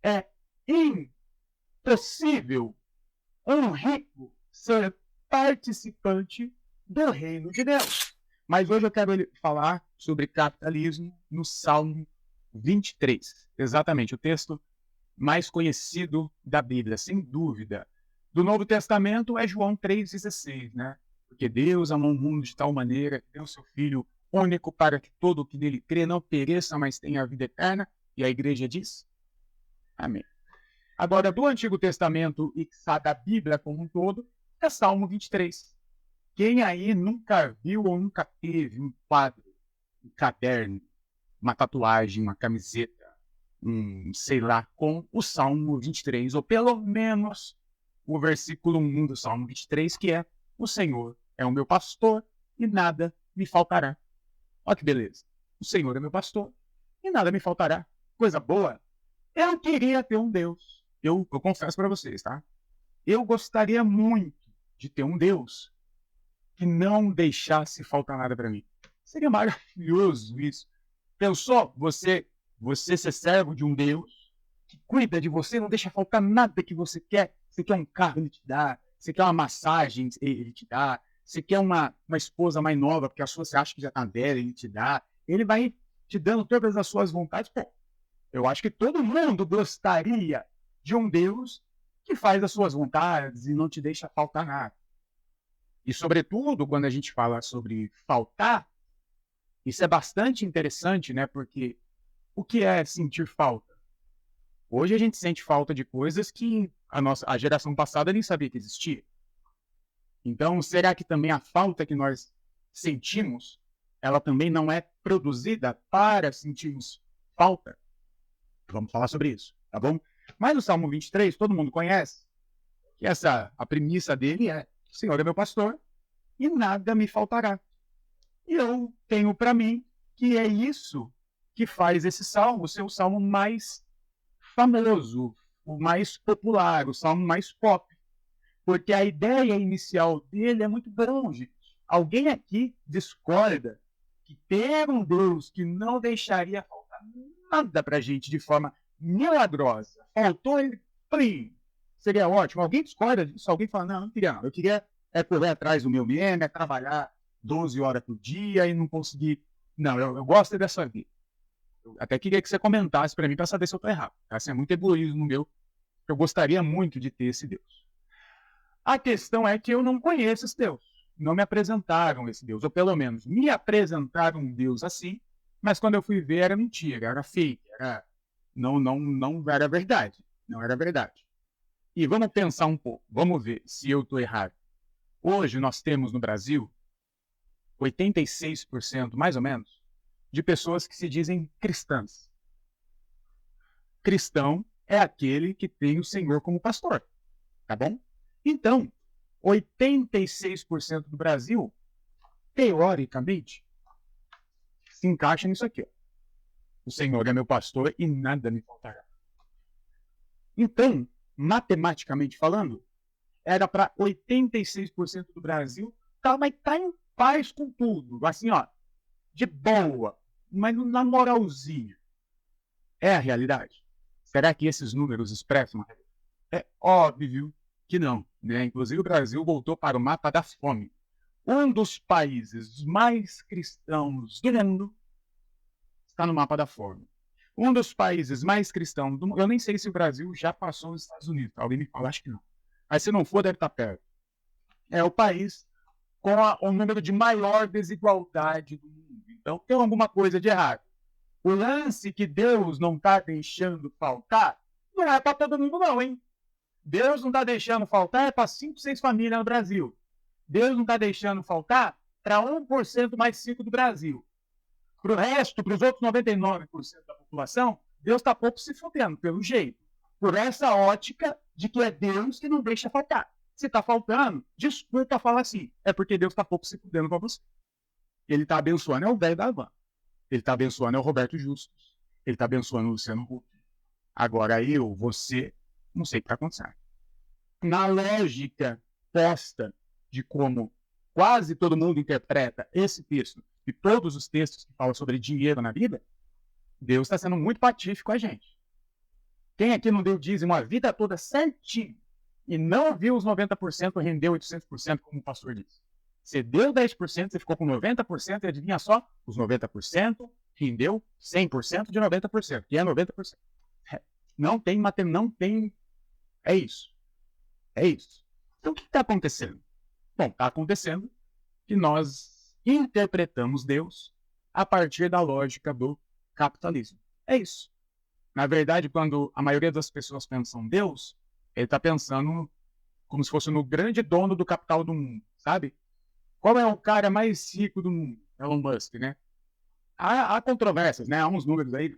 É impossível um rico ser participante do reino de Deus. Mas hoje eu quero falar sobre capitalismo no Salmo 23. Exatamente, o texto mais conhecido da Bíblia, sem dúvida. Do Novo Testamento é João 3,16, né? Porque Deus amou o mundo de tal maneira que deu seu Filho único para que todo o que nele crê não pereça, mas tenha a vida eterna. E a igreja diz, amém. Agora, do Antigo Testamento e da Bíblia como um todo, é Salmo 23. Quem aí nunca viu ou nunca teve um quadro, um caderno, uma tatuagem, uma camiseta, sei lá, com o Salmo 23, ou pelo menos o versículo 1 do Salmo 23, que é: o Senhor é o meu pastor e nada me faltará. Olha que beleza. O Senhor é meu pastor e nada me faltará. Coisa boa. Eu queria ter um Deus. Eu confesso para vocês, tá? Eu gostaria muito de ter um Deus que não deixasse faltar nada para mim. Seria maravilhoso isso. Pensou você ser servo de um Deus que cuida de você, não deixa faltar nada que você quer. Você quer um carro, ele te dá. Você quer uma massagem, ele te dá. Você quer uma esposa mais nova, porque a sua você acha que já está velha, ele te dá. Ele vai te dando todas as suas vontades. Pô, eu acho que todo mundo gostaria de um Deus que faz as suas vontades e não te deixa faltar nada. E, sobretudo, quando a gente fala sobre faltar, isso é bastante interessante, né? Porque o que é sentir falta? Hoje a gente sente falta de coisas que a geração passada nem sabia que existia. Então, será que também a falta que nós sentimos, ela também não é produzida para sentirmos falta? Vamos falar sobre isso, tá bom? Mas o Salmo 23, todo mundo conhece, que a premissa dele é: o Senhor é meu pastor e nada me faltará. E eu tenho para mim que é isso que faz esse salmo ser o salmo mais famoso, o mais popular, o salmo mais pop. Porque a ideia inicial dele é muito bom, gente. Alguém aqui discorda que ter um Deus que não deixaria faltar nada para a gente de forma milagrosa, faltou ele, plim, seria ótimo. Alguém discorda disso? Alguém fala: não, não queria não. Eu queria correr atrás do meu meme, trabalhar 12 horas por dia e não conseguir. Não, eu gosto dessa vida. Eu até queria que você comentasse para mim para saber se eu estou errado. Assim, é muito egoísmo meu. Eu gostaria muito de ter esse Deus. A questão é que eu não conheço esse Deus. Não me apresentaram esse Deus, ou pelo menos me apresentaram um Deus assim, mas quando eu fui ver era mentira, era fake, não era verdade. Não era verdade. E vamos pensar um pouco, vamos ver se eu estou errado. Hoje nós temos no Brasil 86%, mais ou menos, de pessoas que se dizem cristãs. Cristão é aquele que tem o Senhor como pastor, tá bom? Então, 86% do Brasil, teoricamente, se encaixa nisso aqui. Ó. O Senhor é meu pastor e nada me faltará. Então, matematicamente falando, era para 86% do Brasil, mas tá em paz com tudo. Assim, ó, de boa, mas na moralzinha. É a realidade? Será que esses números expressam a realidade? É óbvio que não. Né? Inclusive, o Brasil voltou para o mapa da fome. Um dos países mais cristãos do mundo está no mapa da fome. Um dos países mais cristãos do mundo, eu nem sei se o Brasil já passou os Estados Unidos. Alguém me fala, acho que não. Mas se não for, deve estar perto. É o país com o número de maior desigualdade do mundo. Então, tem alguma coisa de errado. O lance que Deus não está deixando faltar, não é para todo mundo não, hein? Deus não está deixando faltar é para 5, 6 famílias no Brasil. Deus não está deixando faltar para 1% mais 5 do Brasil. Para o resto, para os outros 99% da população, Deus está pouco se fudendo, pelo jeito. Por essa ótica de que é Deus que não deixa faltar. Se está faltando, desculpa falar assim, é porque Deus está pouco se fudendo para você. Ele está abençoando é o velho da van. Ele está abençoando é o Roberto Justus. Ele está abençoando o Luciano Huck. Agora eu, você, não sei o que está acontecendo. Na lógica posta de como quase todo mundo interpreta esse texto e todos os textos que falam sobre dinheiro na Bíblia, Deus está sendo muito patífico com a gente. Quem aqui não deu dízimo a vida toda certinho e não viu os 90% rendeu 800%, como o pastor disse? Você deu 10%, você ficou com 90% e adivinha só? Os 90% rendeu 100% de 90%, que é 90%. Não tem. É isso. É isso. Então, o que está acontecendo? Bom, está acontecendo que nós interpretamos Deus a partir da lógica do capitalismo. É isso. Na verdade, quando a maioria das pessoas pensam Deus, ele está pensando como se fosse no grande dono do capital do mundo, sabe? Qual é o cara mais rico do mundo? Elon Musk, né? Há controvérsias, né? Há uns números aí.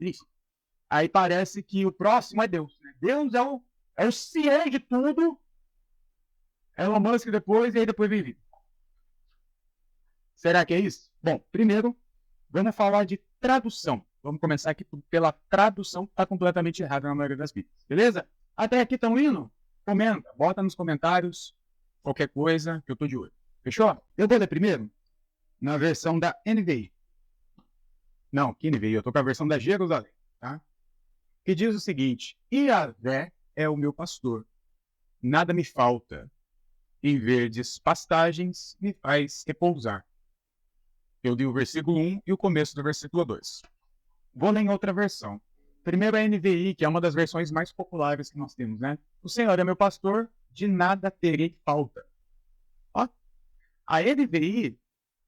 Aí parece que o próximo é Deus. Né? Deus é o CEO de tudo. Elon Musk depois, e aí depois vem vida. Será que é isso? Bom, primeiro, vamos falar de tradução. Vamos começar aqui pela tradução que está completamente errada na maioria das Bíblias. Beleza? Até aqui estão indo? Comenta, bota nos comentários qualquer coisa que eu estou de olho. Fechou? Eu vou ler primeiro na versão da NVI. Não, que NVI? Eu estou com a versão da Jerusalém, tá? Que diz o seguinte: Yahvé é o meu pastor, nada me falta. Em verdes pastagens me faz repousar. Eu li o versículo 1 e o começo do versículo 2. Vou ler em outra versão. Primeiro a NVI, que é uma das versões mais populares que nós temos, né? O Senhor é meu pastor, de nada terei falta. Ó. A NVI,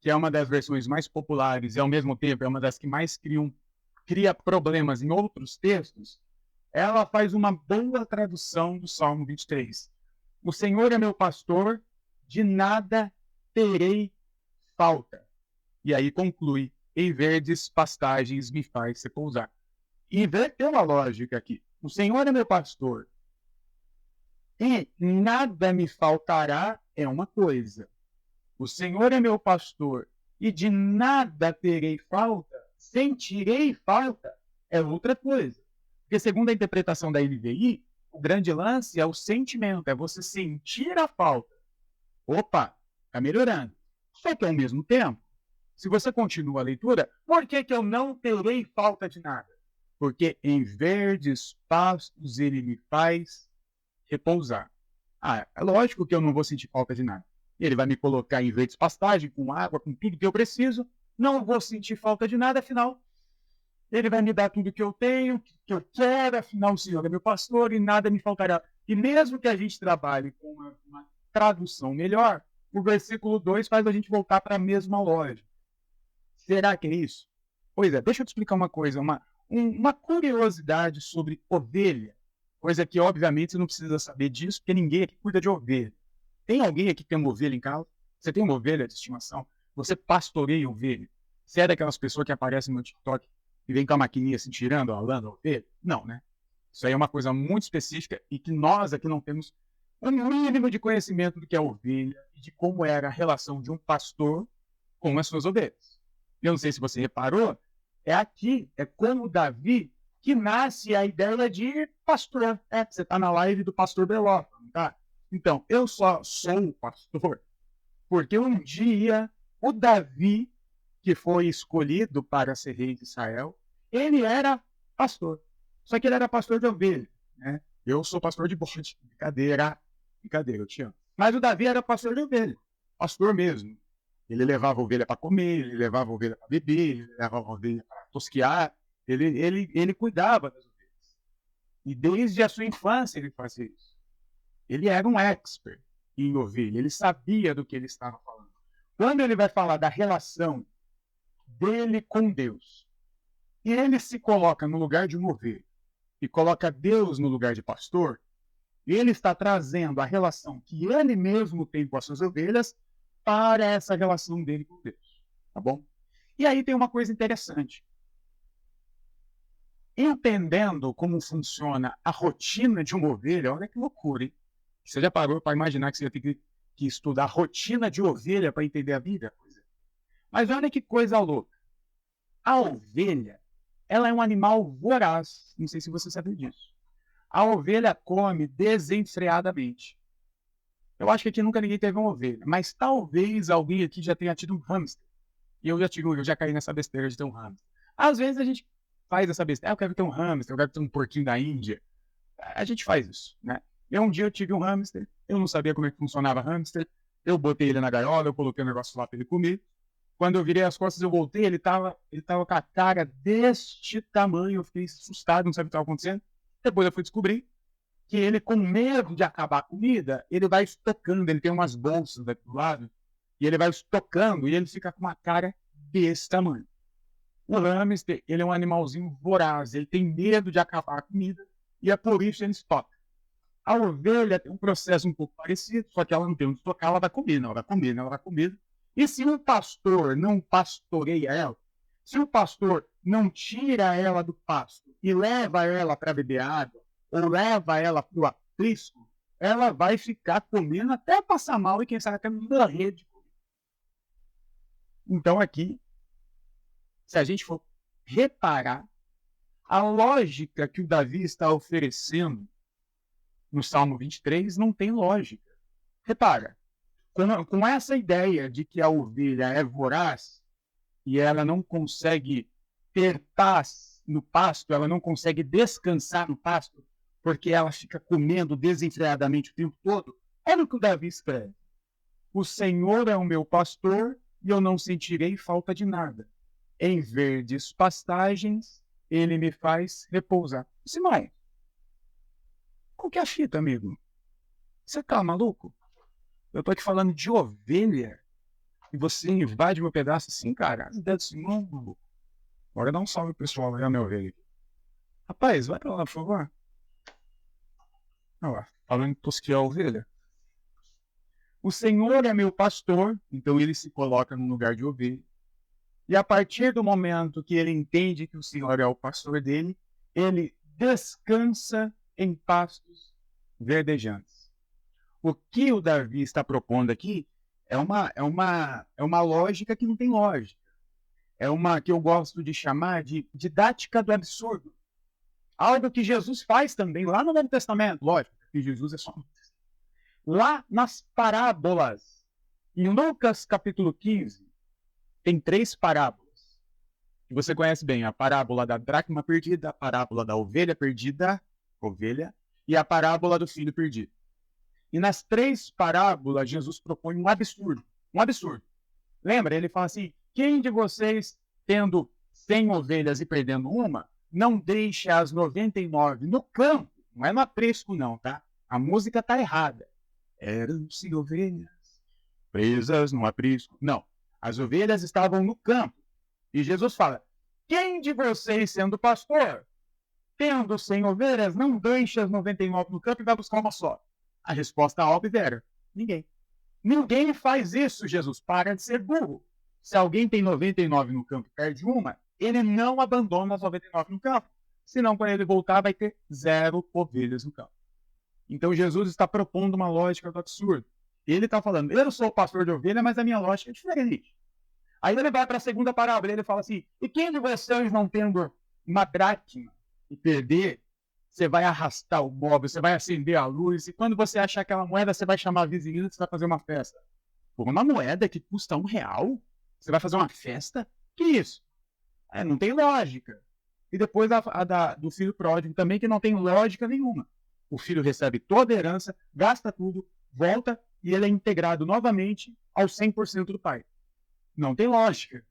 que é uma das versões mais populares e ao mesmo tempo é uma das que mais cria problemas em outros textos, ela faz uma boa tradução do Salmo 23. O Senhor é meu pastor, de nada terei falta. E aí conclui: em verdes pastagens me faz repousar. Inverteu a lógica aqui. O Senhor é meu pastor e nada me faltará é uma coisa. O Senhor é meu pastor e de nada terei falta, sentirei falta, é outra coisa. Porque segundo a interpretação da NVI, o grande lance é o sentimento, é você sentir a falta. Opa, está melhorando. Só que ao mesmo tempo, se você continua a leitura, por que eu não terei falta de nada? Porque em verdes pastos ele me faz repousar. É lógico que eu não vou sentir falta de nada. Ele vai me colocar em verdes pastagens, com água, com tudo que eu preciso. Não vou sentir falta de nada, afinal, ele vai me dar tudo que eu tenho, que eu quero, afinal o Senhor é meu pastor e nada me faltará. E mesmo que a gente trabalhe com uma tradução melhor, o versículo 2 faz a gente voltar para a mesma lógica. Será que é isso? Pois é, deixa eu te explicar uma coisa, uma curiosidade sobre ovelha, coisa que obviamente você não precisa saber disso, porque ninguém aqui cuida de ovelha. Tem alguém aqui que tem uma ovelha em casa? Você tem uma ovelha de estimação? Você pastoreia ovelha? Você é daquelas pessoas que aparecem no TikTok e vem com a maquininha assim, tirando, alando a ovelha? Não, né? Isso aí é uma coisa muito específica e que nós aqui não temos um mínimo de conhecimento do que é ovelha e de como era a relação de um pastor com as suas ovelhas. Eu não sei se você reparou, é como Davi que nasce a ideia de pastor. Você está na live do pastor Belota, não tá? Então, eu só sou um pastor porque um dia o Davi, que foi escolhido para ser rei de Israel, ele era pastor. Só que ele era pastor de ovelha, né? Eu sou pastor de bode. Brincadeira, eu te amo. Mas o Davi era pastor de ovelha, pastor mesmo. Ele levava a ovelha para comer, ele levava a ovelha para beber, ele levava a ovelha para tosquear, ele cuidava das ovelhas. E desde a sua infância ele fazia isso. Ele era um expert em ovelha, ele sabia do que ele estava falando. Quando ele vai falar da relação dele com Deus, e ele se coloca no lugar de uma ovelha, e coloca Deus no lugar de pastor, ele está trazendo a relação que ele mesmo tem com as suas ovelhas para essa relação dele com Deus, tá bom? E aí tem uma coisa interessante. Entendendo como funciona a rotina de uma ovelha, olha que loucura, hein? Você já parou para imaginar que você ia ter que estudar a rotina de ovelha para entender a vida? Mas olha que coisa louca. A ovelha, ela é um animal voraz. Não sei se você sabe disso. A ovelha come desenfreadamente. Eu acho que aqui nunca ninguém teve uma ovelha, mas talvez alguém aqui já tenha tido um hamster. E eu já caí nessa besteira de ter um hamster. Às vezes a gente faz essa besteira. Eu quero ter um hamster, eu quero ter um porquinho da Índia. A gente faz isso, né? Um dia eu tive um hamster, eu não sabia como é que funcionava hamster, eu botei ele na gaiola, eu coloquei o negócio lá para ele comer. Quando eu virei as costas, eu voltei, ele tava com a cara deste tamanho, eu fiquei assustado, não sabia o que estava acontecendo. Depois eu fui descobrir que ele, com medo de acabar a comida, ele vai estocando, ele tem umas bolsas aqui do lado, e ele vai estocando, e ele fica com uma cara desse tamanho. O hamster, ele é um animalzinho voraz, ele tem medo de acabar a comida, e é por isso que ele estoca. A ovelha tem um processo um pouco parecido, só que ela não tem onde estocar, ela vai comendo, ela vai comendo, ela vai comendo. E se um pastor não pastoreia ela, se o pastor não tira ela do pasto e leva ela para beber água, ou leva ela para o aprisco, ela vai ficar comendo até passar mal e quem sabe até morrer de comer. Então aqui, se a gente for reparar, a lógica que o Davi está oferecendo no Salmo 23 não tem lógica. Repara, com essa ideia de que a ovelha é voraz e ela não consegue ter paz no pasto, ela não consegue descansar no pasto, porque ela fica comendo desenfreadamente o tempo todo, olha o que o Davi escreve. O Senhor é o meu pastor e eu não sentirei falta de nada. Em verdes pastagens, ele me faz repousar. Simai, qual que é a fita, amigo? Você tá maluco? Eu tô aqui falando de ovelha e você invade meu pedaço assim, cara. Maluco. Bora dar um salve pro pessoal, olha a minha ovelha. Rapaz, vai pra lá, por favor. Olha lá, falando que tosquei a ovelha. O Senhor é meu pastor, então ele se coloca no lugar de ovelha. E a partir do momento que ele entende que o Senhor é o pastor dele, ele descansa em pastos verdejantes. O que o Davi está propondo aqui é uma lógica que não tem lógica. É uma que eu gosto de chamar de didática do absurdo. Algo que Jesus faz também lá no Novo Testamento. Lógico que Jesus é só lá nas parábolas. Em Lucas capítulo 15, tem 3 parábolas que você conhece bem. A parábola da dracma perdida, a parábola da ovelha perdida, e a parábola do filho perdido. E nas 3 parábolas, Jesus propõe um absurdo. Um absurdo. Lembra? Ele fala assim, quem de vocês, tendo 100 ovelhas e perdendo uma, não deixa as 99 no campo? Não é no aprisco não, tá? A música tá errada. Eram-se ovelhas presas no aprisco. Não. As ovelhas estavam no campo. E Jesus fala, quem de vocês, sendo pastor, tendo 100 ovelhas, não deixa as 99 no campo e vai buscar uma só? A resposta óbvia era, ninguém. Ninguém faz isso, Jesus. Para de ser burro. Se alguém tem 99 no campo e perde uma, ele não abandona as 99 no campo. Senão, quando ele voltar, vai ter 0 ovelhas no campo. Então, Jesus está propondo uma lógica do absurdo. Ele está falando, eu sou o pastor de ovelha, mas a minha lógica é diferente. Aí ele vai para a segunda parábola, ele fala assim, e quem de vocês não tendo uma dracma e perder, você vai arrastar o móvel, você vai acender a luz, e quando você achar aquela moeda, você vai chamar a vizinhança, você vai fazer uma festa. Por uma moeda que custa R$1, você vai fazer uma festa? Que isso? Não tem lógica. E depois do filho pródigo também, que não tem lógica nenhuma. O filho recebe toda a herança, gasta tudo, volta, e ele é integrado novamente ao 100% do pai. Não tem lógica.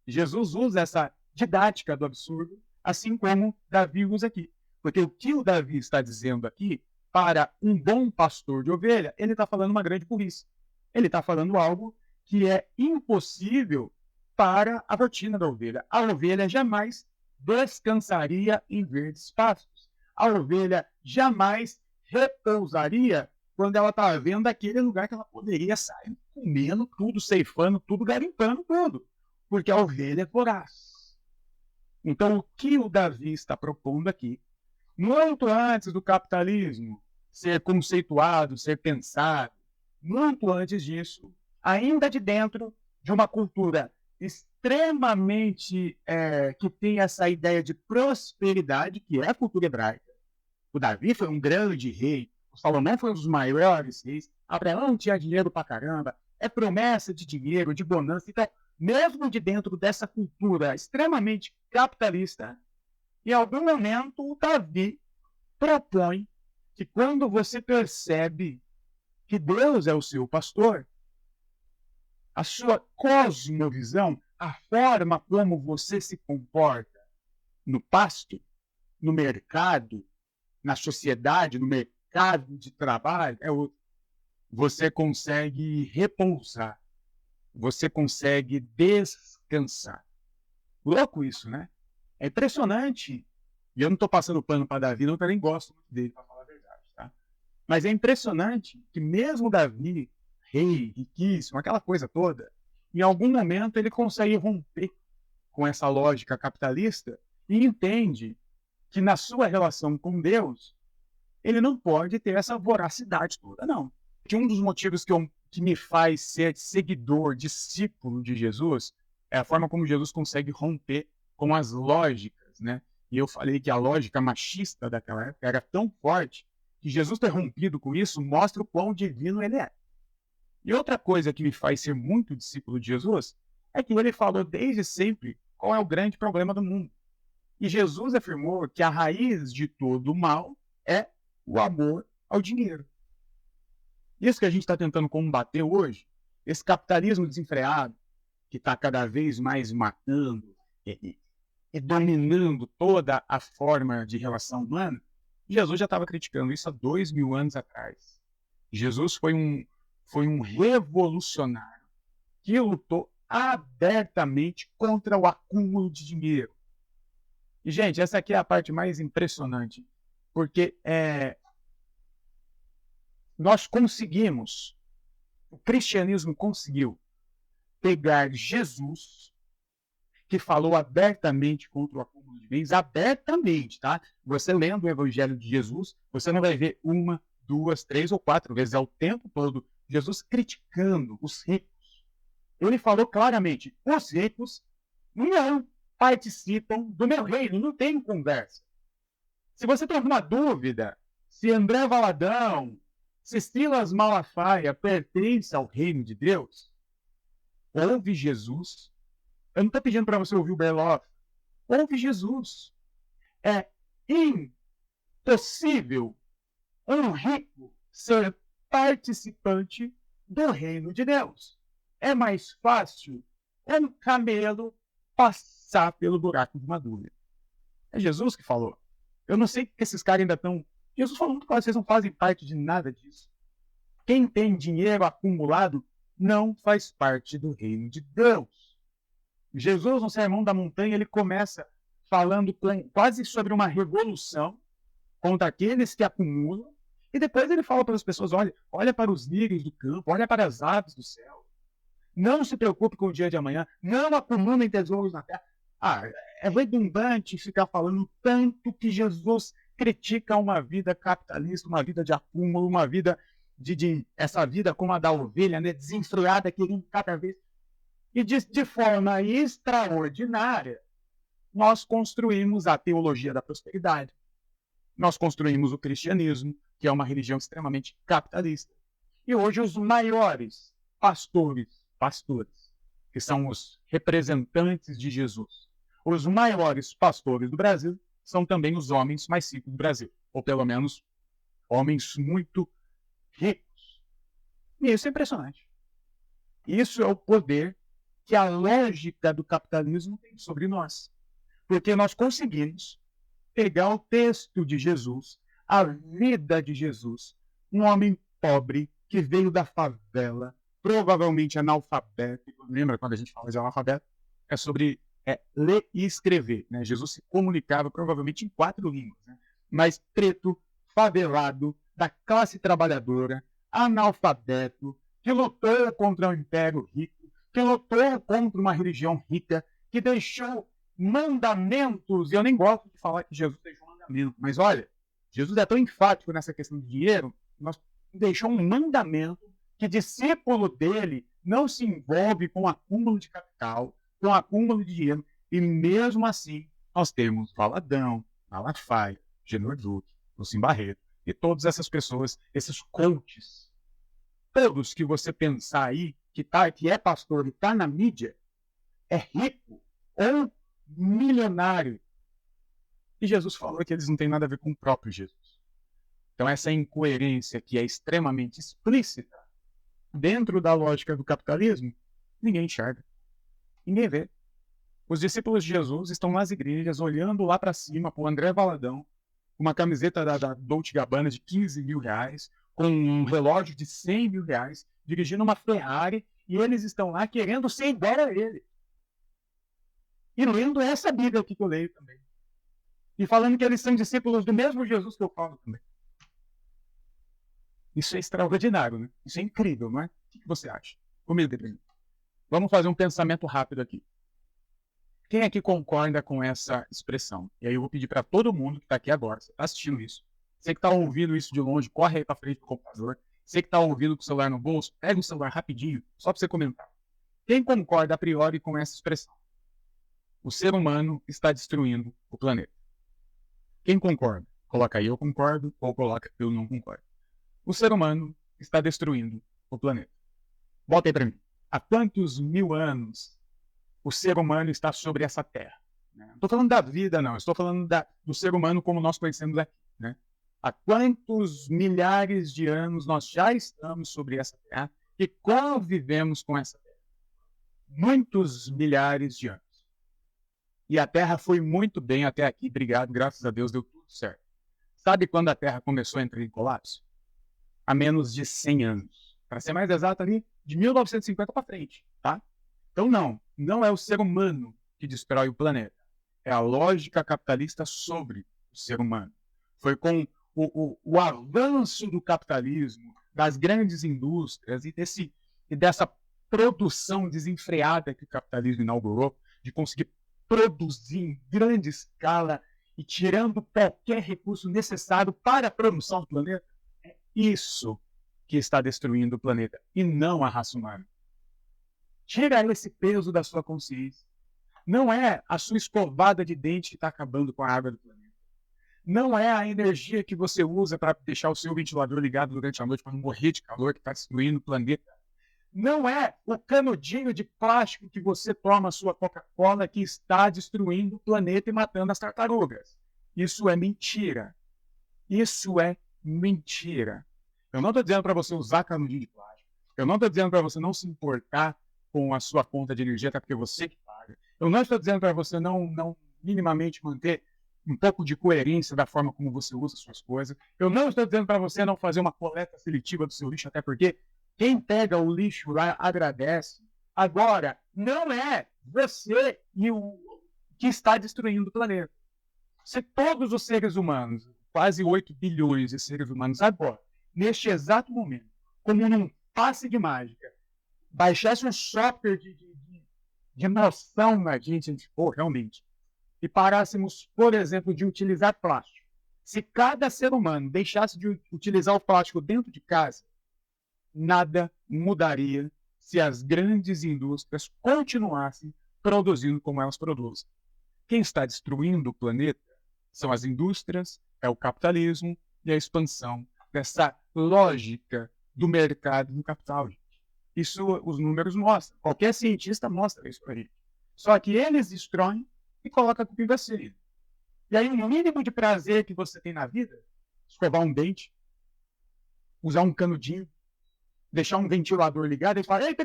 Jesus usa essa didática do absurdo, assim como Davi usa aqui. Porque o que o Davi está dizendo aqui, para um bom pastor de ovelha, ele está falando uma grande burrice. Ele está falando algo que é impossível para a rotina da ovelha. A ovelha jamais descansaria em verdes pastos. A ovelha jamais repousaria quando ela está vendo aquele lugar que ela poderia sair comendo tudo, ceifando tudo, garimpando tudo. Porque a ovelha é voraz. Então, o que o Davi está propondo aqui, muito antes do capitalismo ser conceituado, ser pensado, muito antes disso, ainda de dentro de uma cultura extremamente que tem essa ideia de prosperidade, que é a cultura hebraica. O Davi foi um grande rei, o Salomão foi um dos maiores reis, Abraão tinha dinheiro pra caramba, é promessa de dinheiro, de bonança. Então, mesmo de dentro dessa cultura extremamente capitalista, em algum momento o Davi propõe que quando você percebe que Deus é o seu pastor, a sua cosmovisão, a forma como você se comporta no pasto, no mercado, na sociedade, no mercado de trabalho, você consegue repousar, você consegue descansar. Louco isso, né? É impressionante. E eu não estou passando pano para Davi, não, porque eu nem gosto muito dele, para falar a verdade, tá? Mas é impressionante que mesmo Davi, rei, riquíssimo, aquela coisa toda, em algum momento ele consegue romper com essa lógica capitalista e entende que na sua relação com Deus, ele não pode ter essa voracidade toda, não. Que um dos motivos que me faz ser seguidor, discípulo de Jesus, é a forma como Jesus consegue romper com as lógicas, né? E eu falei que a lógica machista daquela época era tão forte que Jesus ter rompido com isso mostra o quão divino ele é. E outra coisa que me faz ser muito discípulo de Jesus é que ele falou desde sempre qual é o grande problema do mundo. E Jesus afirmou que a raiz de todo o mal é o amor ao dinheiro. Isso que a gente está tentando combater hoje, esse capitalismo desenfreado, que está cada vez mais matando e dominando toda a forma de relação humana, Jesus já estava criticando isso há 2000 anos atrás. Jesus foi um revolucionário que lutou abertamente contra o acúmulo de dinheiro. E, gente, essa aqui é a parte mais impressionante, porque nós conseguimos, o cristianismo conseguiu pegar Jesus, que falou abertamente contra o acúmulo de bens, abertamente, tá? Você lendo o Evangelho de Jesus, você não vai ver 1, 2, 3 ou 4 vezes, é o tempo todo Jesus criticando os ricos. Ele falou claramente, os ricos não participam do meu reino, não tem conversa. Se você tem alguma dúvida se André Valadão, se Silas Malafaia pertence ao reino de Deus, ouve Jesus. Eu não estou pedindo para você ouvir o Berloff. Ouve Jesus. É impossível um rico ser participante do reino de Deus. É mais fácil um camelo passar pelo buraco de uma agulha. É Jesus que falou. Eu não sei que esses caras ainda estão... Jesus falou muito claro, vocês não fazem parte de nada disso. Quem tem dinheiro acumulado não faz parte do reino de Deus. Jesus, no Sermão da Montanha, ele começa falando quase sobre uma revolução contra aqueles que acumulam, e depois ele fala para as pessoas, olha para os lírios do campo, olha para as aves do céu. Não se preocupe com o dia de amanhã, não acumulem tesouros na terra. É redundante ficar falando tanto que Jesus critica uma vida capitalista, uma vida de acúmulo, uma vida essa vida como a da ovelha, né, desenfreada, querendo cada vez. E de forma extraordinária, nós construímos a teologia da prosperidade. Nós construímos o cristianismo, que é uma religião extremamente capitalista. E hoje os maiores pastores, que são os representantes de Jesus, os maiores pastores do Brasil são também os homens mais ricos do Brasil, ou pelo menos homens muito ricos. E isso é impressionante. Isso é o poder que a lógica do capitalismo tem sobre nós. Porque nós conseguimos pegar o texto de Jesus, a vida de Jesus, um homem pobre que veio da favela, provavelmente analfabeto. Lembra quando a gente fala de analfabeto? É sobre ler e escrever. Né? Jesus se comunicava provavelmente em 4 línguas. Né? Mas preto, favelado, da classe trabalhadora, analfabeto, que lutou contra o império rico, que lutou contra uma religião rica, que deixou mandamentos, e eu nem gosto de falar que Jesus deixou mandamento, mas olha, Jesus é tão enfático nessa questão de dinheiro, nós deixou um mandamento que discípulo dele não se envolve com acúmulo de capital, com acúmulo de dinheiro, e mesmo assim nós temos Valadão, Malafaia, Genor Duque, Lucim Barreto, e todas essas pessoas, esses coaches, todos que você pensar aí, que é pastor e está na mídia, é rico ou milionário. E Jesus falou que eles não têm nada a ver com o próprio Jesus. Então, essa incoerência que é extremamente explícita dentro da lógica do capitalismo, ninguém enxerga, ninguém vê. Os discípulos de Jesus estão nas igrejas, olhando lá para cima para o André Valadão, uma camiseta da Dolce Gabbana de 15 mil reais, com um relógio de 100 mil reais, dirigindo uma Ferrari, e eles estão lá querendo ser igual a ele. E lendo essa Bíblia aqui que eu leio também. E falando que eles são discípulos do mesmo Jesus que eu falo também. Isso é extraordinário, né? Isso é incrível, não é? O que você acha? Comigo, Pedrinho. Vamos fazer um pensamento rápido aqui. Quem aqui concorda com essa expressão? E aí eu vou pedir para todo mundo que está aqui agora, você está assistindo isso, você que está ouvindo isso de longe, corre aí para frente do computador. Você que está ouvindo com o celular no bolso, pega o celular rapidinho, só para você comentar. Quem concorda a priori com essa expressão? O ser humano está destruindo o planeta. Quem concorda? Coloca aí eu concordo ou coloca eu não concordo. O ser humano está destruindo o planeta. Bota aí para mim. Há quantos mil anos o ser humano está sobre essa terra? Não estou falando da vida, não. Estou falando do ser humano como nós conhecemos aqui. Né? Há quantos milhares de anos nós já estamos sobre essa terra e convivemos com essa terra? Muitos milhares de anos. E a terra foi muito bem até aqui. Obrigado, graças a Deus, deu tudo certo. Sabe quando a terra começou a entrar em colapso? Há menos de 100 anos. Para ser mais exato, ali, de 1950 para frente. Tá? Então, não é o ser humano que destrói o planeta. É a lógica capitalista sobre o ser humano. Foi com o avanço do capitalismo, das grandes indústrias e dessa produção desenfreada que o capitalismo inaugurou, de conseguir produzir em grande escala e tirando qualquer recurso necessário para a produção do planeta. É isso que está destruindo o planeta, e não a raça humana. Tira esse peso da sua consciência. Não é a sua escovada de dente que está acabando com a água do planeta. Não é a energia que você usa para deixar o seu ventilador ligado durante a noite para não morrer de calor que está destruindo o planeta. Não é o canudinho de plástico que você toma a sua Coca-Cola que está destruindo o planeta e matando as tartarugas. Isso é mentira. Isso é mentira. Eu não estou dizendo para você usar canudinho de plástico. Eu não estou dizendo para você não se importar com a sua conta de energia, até porque é você que paga. Eu não estou dizendo para você não minimamente manter um pouco de coerência da forma como você usa suas coisas. Eu não estou dizendo para você não fazer uma coleta seletiva do seu lixo, até porque quem pega o lixo lá agradece. Agora, não é você que está destruindo o planeta. Se todos os seres humanos, quase 8 bilhões de seres humanos agora, neste exato momento, como num passe de mágica, baixasse um software de noção na gente, realmente, e parássemos, por exemplo, de utilizar plástico. Se cada ser humano deixasse de utilizar o plástico dentro de casa, nada mudaria se as grandes indústrias continuassem produzindo como elas produzem. Quem está destruindo o planeta são as indústrias, é o capitalismo e a expansão dessa lógica do mercado do capital. Isso os números mostram. Qualquer cientista mostra isso para ele. Só que eles destroem e colocam a culpa em você. E aí, o mínimo de prazer que você tem na vida, escovar um dente, usar um canudinho, deixar um ventilador ligado e falar: ei,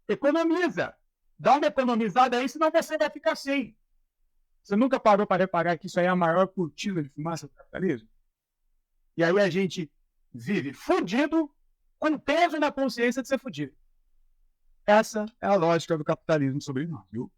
economiza! Dá uma economizada aí, senão você vai ficar sem. Você nunca parou para reparar que isso aí é a maior cortina de fumaça do capitalismo? E aí a gente vive fudido com peso na consciência de ser fudido. Essa é a lógica do capitalismo sobre nós, viu?